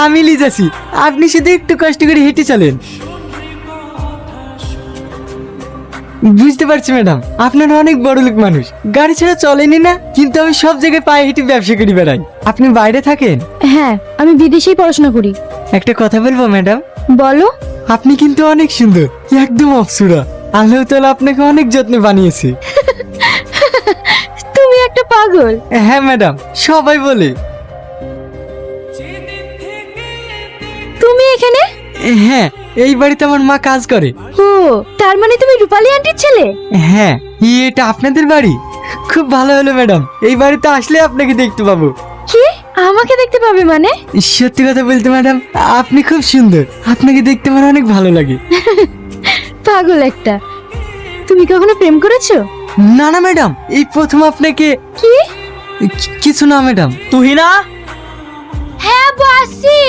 আমি নিয়ে যাচ্ছি, আপনি শুধু একটু কষ্ট করে হেঁটে চলেন। বুঝতে পারছি ম্যাডাম, আপনারা অনেক বড় লোক মানুষ, গাড়ি ছাড়া চলেনি না, কিন্তু আমি সব জায়গায় পায়ে হেঁটে ব্যবসা করি বেড়াই। আপনি বাইরে থাকেন? হ্যাঁ, আমি বিদেশেই পড়াশোনা করি। একটা কথা বলবো ম্যাডাম? বলো। আপনি কিন্তু অনেক সুন্দর, একদম অপসরা। আল্লাহ তাআলা আপনাকে অনেক যত্নে বানিয়েছে। তুমি একটা পাগল। হ্যাঁ ম্যাডাম, সবাই বলে। তুমি এখানে? হ্যাঁ, এই বাড়িতে আমার মা কাজ করে। ও, তার মানে তুমি রূপালী আন্টির ছেলে? হ্যাঁ, এটা আপনাদের বাড়ি? খুব ভালো হলো ম্যাডাম, এই বাড়িতে আসলে আপনাকে দেখতে পাবো। কি, আমাকে দেখতে পাবে মানে? সত্যি কথা বলতে ম্যাডাম, আপনি খুব সুন্দর, আপনাকে দেখতে আমার অনেক ভালো লাগে। পাগল একটা। তুমি কখনো প্রেম করেছো? না না ম্যাডাম, এই প্রথম আপনাকে। কি? কিছু না ম্যাডাম। তুহিনা, হ্যাঁ, বসি।